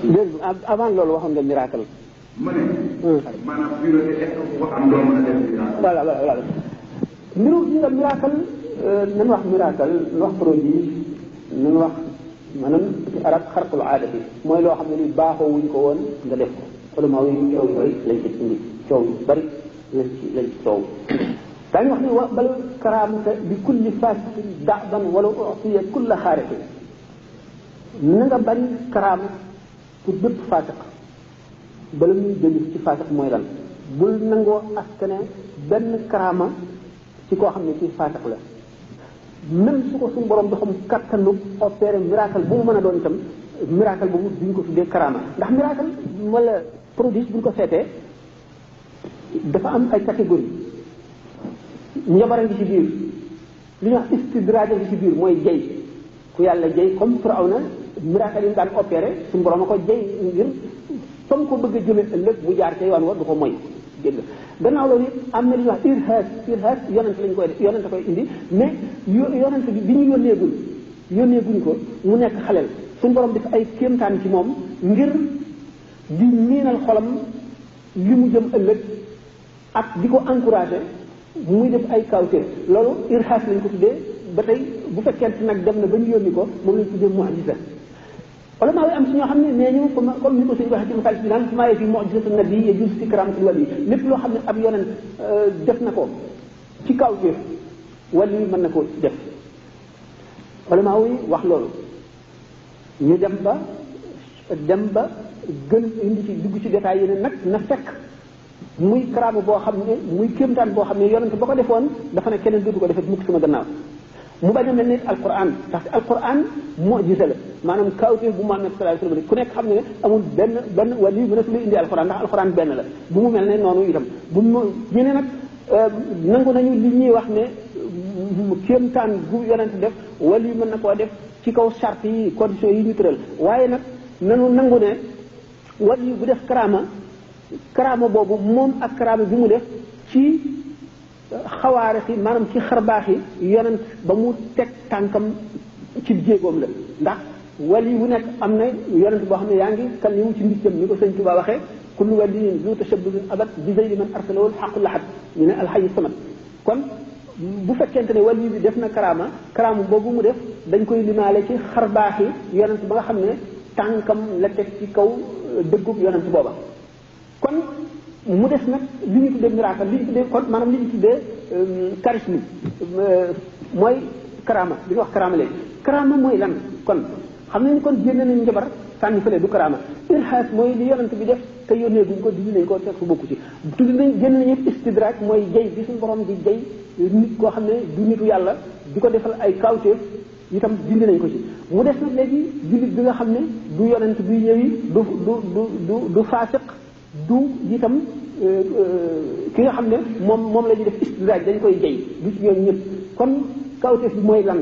dégg avant loolu waxoon nga miracle. ma ne. maanaam fii la est-ce que ku ko am doo mën a def miracle. voilà mbiru nga miracle nañu wax miracle nañu wax prodige nañu wax maanaam ci arab xarqul aada bi mooy loo xam ne ni baaxoo wuñ ko woon nga def ko ulama yi coow yu bëri lañ ci indi coow yu bëri lañ ci coow daañu wax ne wa bal karaamata bi kulli fasiqin da'ban wala u'tiya kulla xaariqin na nga bari karaama pour bépp fasiq bala muy jëli ci fasiq mooy lan bul nangoo askane benn karaama ci koo xam ne ci fasiq la même su ko suñu borom doxam kattanu opéré miracle bu mu mën a doon itam miracle boobu duñ ko tuddee karaama ndax miracle wala prodige buñ ko seetee dafa am ay catégorie njabara ngi ci biir li ñuy wax istidraaj ngi ci biir mooy jey ku yàlla jey comme Firawna miracle yi mu daan opéré suñu borom a ko jey ngir fa mu ko bëgg a jëme ëllëg bu jaar ca yoon wa du ko moy dégg nga gannaaw loolu it am na li ñuy wax irhaas yonent lañ koy def yonent koy indi mais yonent bi ñu yónneeguñ ko mu nekk xaleel suñu borom def ay kéemtaan ci moom ngir di miinal xolam li mu jëm ëllëg ak di ko encouragé muy def ay kawte loolu irhaas lañ ko tuddee ba tey bu fekkente nag dem na ba ñu yónni ko moom lañ tuddee mu'jiza ulama yi am si ñoo xam ne nee ñu comme ni ko suñu waxee ci misaal bi naan maa fi mu'jizatu nabi yajuz fi karamatul wali lépp loo xam ne ab yonent def na ko ci kawteef wali mën na ko def ulama yi wax loolu ñu dem ba gën indi ci dugg ci détails yi ne nag na fekk muy karaama boo xam ne muy kéemtaan boo xam ne yonent ba ko defoon dafa ne keneen dootu ko defee mukk sama gannaaw mu bañ a mel ni alquran parce que alquran mu'jiza la maanaam kawteef bu Muhammad sallallahu alayhi wasallam ku nekk xam ne amul benn wali mën a su indi alquran ndax alquran benn la bu mu mel ne noonu itam bu mu ñu ne nag nangu nañu li ñuy wax ne kéemtaan bu yonent def wali mën na koo def ci kaw charte yi conditions yi ñu tëral waaye nag nanu nangu ne wali bu def karaama boobu moom ak karaama bi mu def ci xawaare si maanaam ci xarbaax yi yonent ba mu teg tànkam ci jéegoom la ndax wali wu nekk am na yonent boo xam ne yaa ngi kan yi mu ci mbiccam ni ko sëñ Tuba waxee kullu waliyin zu tashabbudin abat bi zeyli man arsalahu xaqu laxat ñu ne alxayi samat kon bu fekkente ne wali bi def na karaama boobu mu def dañ koy limaale ci xarbaax yi yonent ba nga xam ne tànkam la teg ci kaw dëggub yonent booba kon mu des nag li ñu tuddee miracle li ñu tuddee kon maanaam li ñu tuddee charisme mooy karaama li ñu wax karaama léegi karaama mooy lan kon xam nañu kon génne nañu njabar sànni fële du karaama irhaas mooy li yonent bi def te yónnee duñ ko dindi nañ ko teg fu bokku ci tuddi nañ génne nañu istidraaj mooy jay bi suñu borom di jay nit koo xam ne du nitu yàlla di ko defal ay kawteef itam dindi nañ ko ci mu des nag léegi jullit bi nga xam ne du yonent buy ñëwi du faasiq du itam ki nga xam ne moom la ñuy def istidraaj dañ koy jey du ci ñoom ñëpp kon kawteef bi mooy lan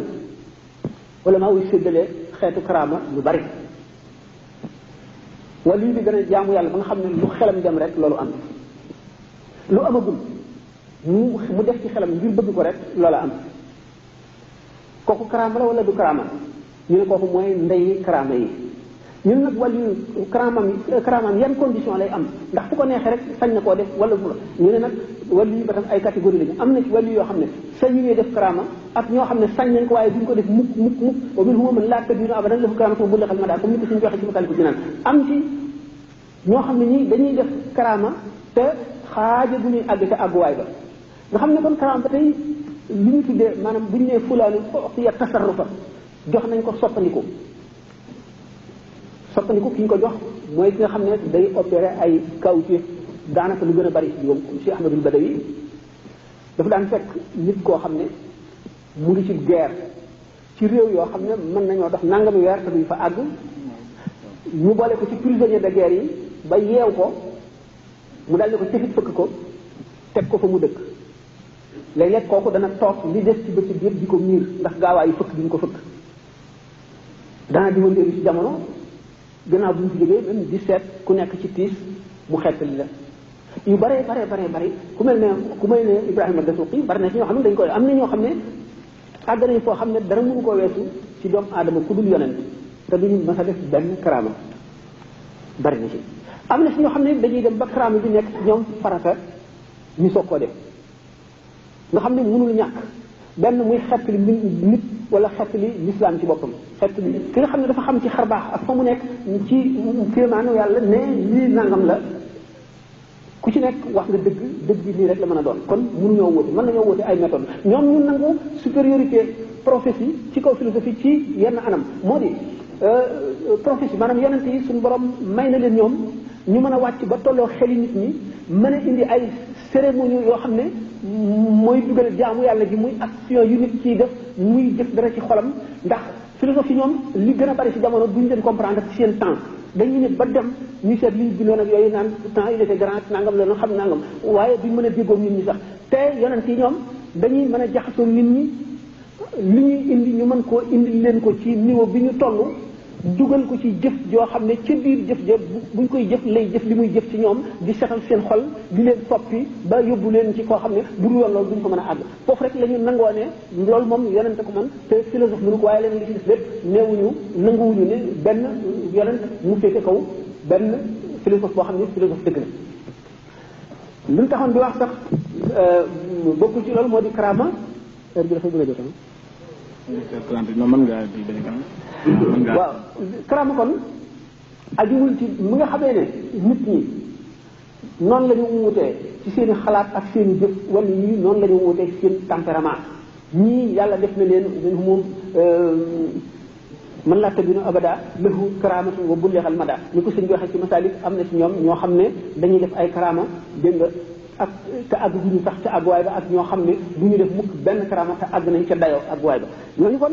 wala maa wuy séddalee xeetu karaama lu bari wala lii bi gën a jaamu yàlla ba nga xam ne lu xelam dem rek loolu am lu amagul mu def ci xelam ngir bëgg ko rek loola am kooku karaama la wala du karaama ñu ne kooku mooy ndeyi karaama yi ñun nag wàllu karaamam yan condition lay am ndax fu ko neexee rek sañ na koo def wala ñu ne nag wàllu yi ba tam ay catégorie lañu am na ci wàllu yoo xam ne sañu ñuy def karaama ak ñoo xam ne sañ nañ ko waaye duñ ko def mukk wa minhum man laa tadinu abadan lahu karaamatu bu lexal ma daa comme ni ko suñu waxee ci Masaalikul Jinaan am ci ñoo xam ne ñi dañuy def karaama te xaaja bu ñuy àgg te àgguwaay ba nga xam ne kon karaama ba tey li ñu tuddee maanaam bu ñu nee fulaanu u'tiya tasarrufa jox nañ ko soppandiku ki ñu ko jox mooy ki nga xam ne day opéré ay kawtéef daanaka lu gën a bari yoom Cheikh Ahmadul Badawi dafa daan fekk nit koo xam ne mu ngi ci guerre ci réew yoo xam ne mën nañoo dox nangami weer te duñ fa àgg ñu boole ko ci prisonnier de guerre yi ba yeew ko mu daldi ko cëfit fëkk ko teg ko fa mu dëkk léeg-léeg kooku dana toog li des ci bëccëg yëpp di ko miir ndax gaawaayu fëkk bi ñu ko fëkk dana di wëndeelu ci jamono gannaaw bu ñu fi jógee même di seet ku nekk ci tiis mu xettali la yu bare ku mel ne Ibrahima Dasuqi bari na ci ñoo xam ne dañ koy am na ñoo xam ne àgg nañ foo xam ne dara mënu koo weesu ci doomu aadama ku dul yonent te duñu mës a def benn karaama bari na ci. am na si ñoo xam ne dañuy dem ba karaama bi nekk ñoom farata ñu soog koo def nga xam ne mënul ñàkk benn muy xettali nit wala xettali lislaam ci boppam xettali ki nga xam ne dafa xam ci xarbaax ak fa mu nekk ci kéemaanu yàlla ne lii nangam la ku ci nekk wax nga dëgg bi nii rek la mën a doon kon mënuñoo wóote mën nañoo wóote ay méthode ñoom ñu nangu supériorité prophétie ci kaw philosophie ci yenn anam moo di prophétie maanaam yonent yi suñu borom may na leen ñoom ñu mën a wàcc ba tolloo xeli nit ñi mën a indi ay cérémonie yoo xam ne mooy dugal jaamu yàlla ji muy action yu nit ciy def muy def dara ci xolam ndax philosophie ñoom li gën a bari ci jamono duñ leen comprendre ci seen temps dañuy ne ba dem ñu seet li ñu bindoon ak yooyu naan temps il était grand nangam la xam nangam waaye duñ mën a déggoo nit ñi sax te yonent yi ñoom dañuy mën a jaxasoo nit ñi li ñuy indi ñu mën koo indi leen ko ci niveau bi ñu toll dugal ko ci jëf joo xam ne ca biir jëf ja buñ koy jëf lay jëf li muy jëf ci ñoom di setal seen xol di leen soppi ba yóbbu leen ci koo xam ne bu dul woon loolu duñ ko mën a àgg foofu rek la ñu nangoo ne loolu moom yonent ko man te philosophe mënu ko waaye leen li ci des lépp néewuñu nanguwuñu ne benn yonent mu féete kaw benn philosophe boo xam ne philosophe dëgg la lu ñu taxoon di wax sax bokkul ci loolu moo di karama heure bi dafay bëgg a jot waaw karama kon ajuwul ci mi nga xamee ne nit ñi noonu la ñu wutee ci seen i xalaat ak seen i jëf wala ñii noonu la ñu wutee ci seen tempérament ñii yàlla def na leen moom man laa tabinu abada lahu karamatun wa bullixal mada ni ko sëñ bi waxee ci masalik am na ci ñoom ñoo xam ne dañuy def ay karama dégg nga ak te àgg bu ñu sax ca àgguwaay ba ak ñoo xam ne du ñu def mukk benn karama te àgg nañ ca dayoo àgguwaay ba ñooñu kon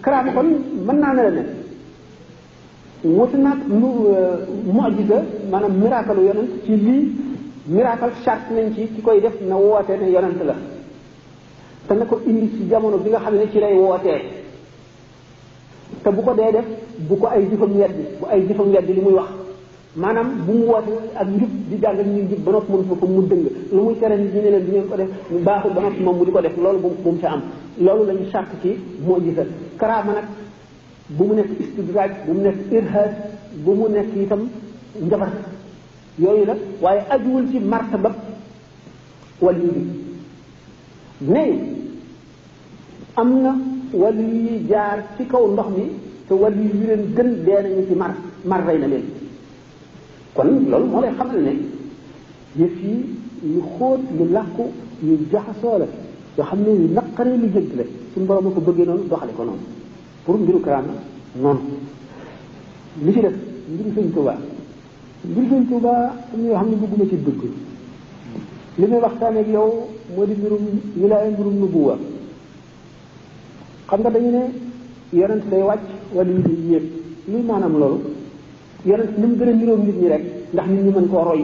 karama kon mën naa ne la ne wuti nag lu mu'jiza maanaam miracle yonent ci lii miracle charte nañ ci ki koy def na woote ne yonent la te na ko indi ci jamono bi nga xam ne ci lay wootee te bu ko dee def bu ko ay jëfam weddi bu ay jëfam weddi li muy wax maanaam bu mu woote ak njub di jàngal ñu njub ba noppi mënu ko mu dëng lu muy tere nit ñi ne leen di ngeen ko def baaxul ba noppi moom mu di ko def loolu bu mu ci am loolu lañu charte ci mu'jiza karaama nag bu mu nekk istidraaj bu mu nekk irhaas bu mu nekk itam njabar yooyu la waaye ajuwul ci martaba wali bi ne am na wali yi jaar ci kaw ndox mi te wali yi leen gën dee nañu ci mar rey na leen kon loolu moo lay xamal ne yëf yi yu xóot yu làkku yu jaxasoo la yoo xam ne yu naqaree lu jënt la suñu borom a ko bëggee noonu doxale ko noonu pour mbiru karaama noonu li ci def mbiru sëñ Tuubaa am na yoo xam ne bëgguma ci dugg li may waxtaane ak yow moo di mbirum wilaaya mbirum nubuwa xam nga dañu ne yonent day wàcc wala yi di yéeg luy maanaam loolu yonent ni mu gën a niroog nit ñi rek ndax nit ñi mën koo roy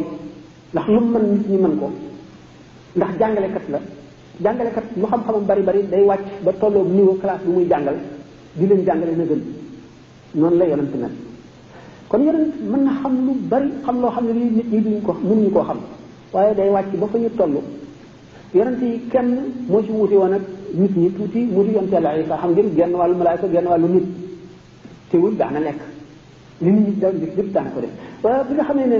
ndax lu mu mën nit ñi mën ko ndax jàngalekat la jàngalekat lu xam-xamam bari day wàcc ba tolloog niveau classe bi muy jàngal di leen jàngale na gën noonu la yonent mel kon yonent mën na xam lu bari xam loo xam ne lii nit ñi duñ ko mënuñu koo xam waaye day wàcc ba fa ñu toll yonent yi kenn moo ci wuute woon ak nit ñi tuuti mu di yonent Yàlla Isa xam ngeen genn wàllu malaayka genn wàllu nit teewul daana lekk li nit ñi da lépp daana ko def waaye bi nga xamee ne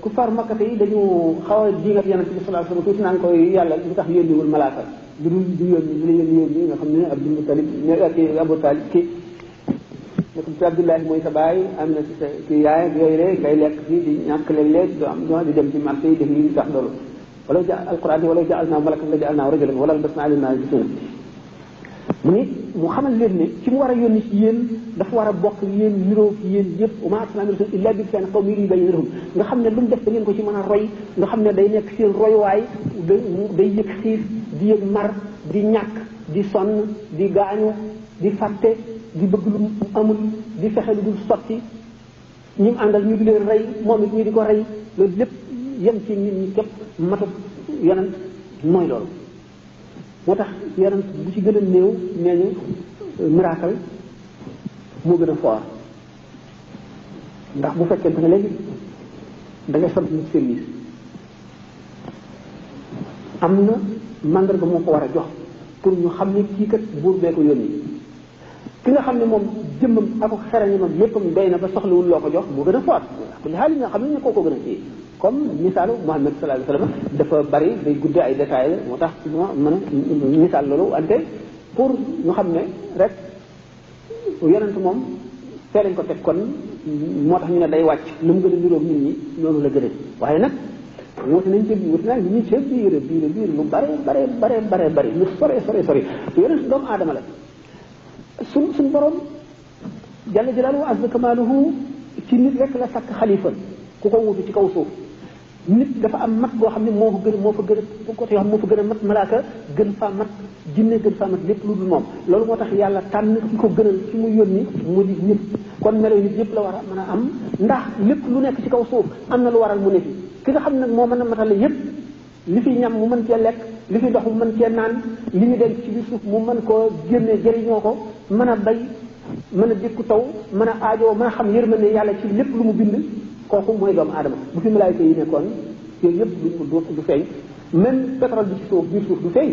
kufaar makkate yi dañu xaw a jiingat yonent bi sallallahu alayhi wasallam tuuti naan koy yàlla lu tax yónniwul malaaka lu dul du yónni li la yónni nga xam ne Abdul Mutalib ki Abu Talib ki ne ko Abdullahi mooy sa baay am na sa ki yaay yooyu rek kay lekk fii di ñàkk léeg-léeg do di dem ci marché yi def lii tax loolu wala ja alquran wala ja'alnaa malakan la ja'alnaahu rajulan wala albasnaa alayhim maa yalbisuun mu ni mu xamal leen ne ci mu war a yónni ci yéen dafa war a bokk yéen niroo ci yéen yëpp wa maa arsalnaa min rasuulin illaa bi lisaani qawmihi liyubayyina lahum nga xam ne lu mu def da ngeen ko ci mën a roy nga xam ne day nekk seen roywaay day yëg xiif di yëg mar di ñàkk di sonn di gaañu di fàtte di bëgg lu mu amul di fexe lu dul sotti ñi mu àndal ñu di leen rey moom it ñu di ko rey loolu lépp yem ci nit ñi képp matu yonent mooy loolu moo tax yonent bu ci gën a néew nee ñu miracle moo gën a fort ndax bu fekkente ne léegi da ngay sant nit service am na mandarga moo ko war a jox pour ñu xam ne kii kat buur bee ko yónni ki nga xam ne moom jëmmam ak xerañam léppam doy na ba soxlawul loo ko jox moo gën a fort li xaalis nga xam ne koo gën a téye comme misaalu Muhammad sallallahu alayhi wasallam dafa bari day guddee ay détails la moo tax moo mën a misaal loolu wante pour ñu xam ne rek yonent moom fee lañ ko teg kon moo tax ñu ne day wàcc lu mu gën a niroog nit ñi noonu la gën a waaye nag wuti nañ ci wuti naa li ñuy ci biir lu bare lu sore yonent doomu aadama la suñ borom jalla jalaaluhu azza kamaaluhu ci nit rek la sàkk xalifa ku ko wutu ci kaw suuf nit dafa am mat boo xam ne moo fa gën a côté yoo xam moo fa gën a mat malaaka gën faa mat jinne gën faa mat lépp lu dul moom loolu moo tax yàlla tànn ki ko gënal ci mu yónni mu di nit kon melo nit yëpp la war a mën a am ndax lépp lu nekk ci kaw suuf am na lu waral mu ne fi ki nga xam ne nag moo mën a matale yëpp li fi ñam mu mën cee lekk li fi dox mu mën cee naan li ñu denc ci biir suuf mu mën koo génne jëriñoo ko mën a bay mën a dékku taw mën a aajoo mën a xam yërmande yàlla ci lépp lu mu bind kooku mooy doomu aadama bu fi malaayka yi nekkoon yooyu yëpp du feeñ même pétrole bi ci suuf biir suuf du feeñ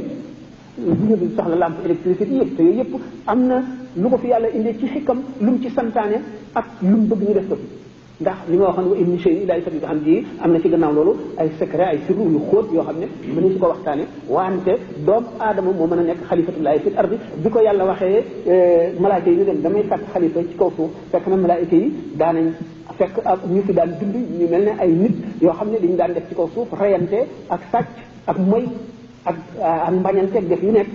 duñu bi soxla lampe électricité yëpp te yooyu yëpp am na lu ko fi yàlla indee ci xikam lu mu ci santaane ak lu mu bëgg ñu def ko fi ndax li ma waxoon wa in min shay'in illaa yusabbihu bihamdihi am na ci gannaaw loolu ay secret ay sirru yu xóot yoo xam ne mënuñu si ko waxtaane wante doomu aadama moo mën a nekk xalifatullahi fil ardi bi ko yàlla waxee malaayka yi ñu dem damay sàkk xalifa ci kaw suuf fekk na malaayka yi daanañ fekk ak ñu fi daan dund ñu mel ne ay nit yoo xam ne dañu daan def ci kaw suuf reyante ak sàcc ak moy ak mbañante ak def yu nekk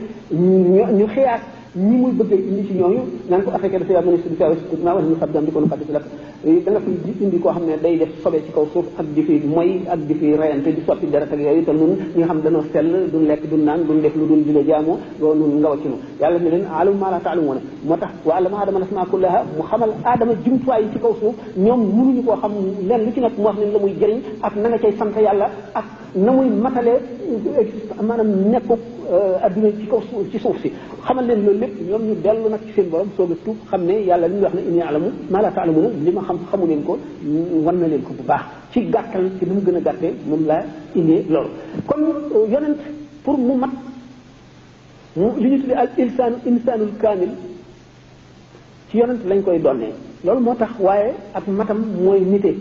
ñu xiyaat ñi muy bëgg indi ci ñooñu naan ko affecté dafa mën a sudi feewma wala ñu fab jam di ko nu fàtte si lak da nga fi indi koo xam ne day def sobe ci kaw suuf ak di fi moy ak di fi reyante di soppi deret ak yooyu te nun ñi nga xam dañoo sell duñ lekk duñ naan duñ def lu dul di la jaamoo loolu nun nga wàcc nu yàlla ne leen aalamu maa laa ta'lamuuna moo tax wa allama aadama al-asmaa kullahaa mu xamal aadama jumtuwaay yi ci kaw suuf ñoom mënuñu koo xam leen lu ci nekk mu wax leen la muy jëriñ ak na nga cay sant yàlla ak na muy matalee maanaam nekku adduna ci kaw suuf ci suuf si xamal leen loolu lépp ñoom ñu dellu nag ci seen borom soog a tuub xam ne yàlla li ñuy wax ne inni a'lamu maa laa ta'lamuuna li ma xam xamu leen ko wan na leen ko bu baax ci gàttal ci nu mu gën a gàttee moom laa indee loolu kon yonent pour mu mat li ñu tuddee al insaanul kaamil ci yonent lañ koy donnee loolu moo tax waaye ak matam mooy nite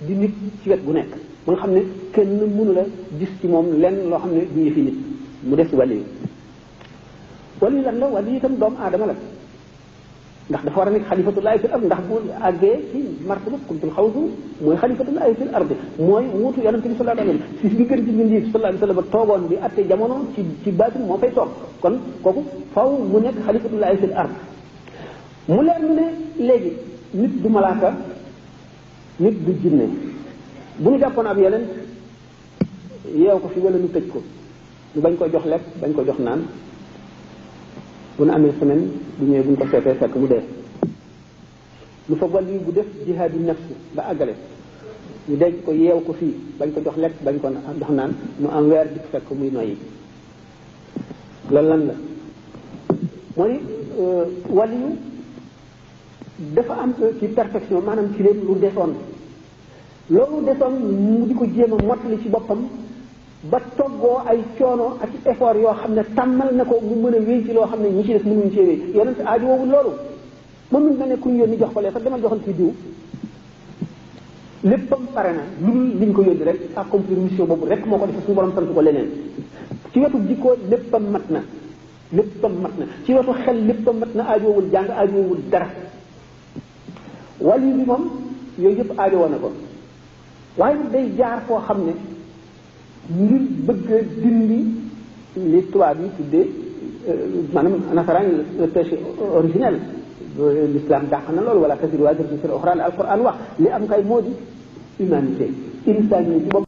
di nit ci wet gu nekk ba nga xam ne kenn mënu la gis ci moom lenn loo xam ne du yëfi nit mu des wàll yi wàll yi lan la wàll yi itam doomu aadama la ndax dafa war a nekk xalifatullahi fil ard ndax bu àggee ci martaba kuntul xawsu mooy xalifatullahi fil ard mooy wuutu yonente bi sallallahu alayhi wa sallam si bi gën ci mbindi sallallahu alayhi wa sallam toogoon bi atte jamono ci baatin moo fay toog kon kooku faw mu nekk xalifatullahi fil ard mu leer ñu ne léegi nit du malaaka nit du jinne bu ñu jàppoon ab yeneen yeew ko fi wala ñu tëj ko ñu bañ ko jox lekk bañ ko jox naan bu nu amee semaine bu ñëwee bu ñu ko seetee fekk mu dee lu fa wàll yi bu def jihaadu nafsi ba àggale ñu denc ko yeew ko fii bañ ko jox lekk bañ ko jox naan mu am weer di fekk muy noyyi loolu lan la moo ni wàll yu dafa am ci perfection maanaam ci leen lu desoon loolu desoon mu di ko jéem a mottali ci boppam ba toggoo ay coono ak effort yoo xam ne tàmmal na ko mu mën a wéy ci loo xam ne ñi ci def mënuñ cee wéy yonent aajo woowu loolu moom mi mel ne ku ñu yónni jox ko lee sax demal joxal ci diw léppam pare na lu dul liñ ko yónni rek accomplir mission boobu rek moo ko def suñu borom sant ko leneen ci wetu jikko léppam mat na ci wetu xel léppam mat na aajoowul jàng aajoowul dara wàllu bi moom yooyu yëpp aajo woon na ko waaye day jaar foo xam ne ngir bëgg a dindi li tubaab yi tuddee maanaam nasaraan le péché originel l'islam dàq na loolu wala tasiru waziratun wizra ukhra alquran wax li am kay moo di humanité insaan yi ci bopp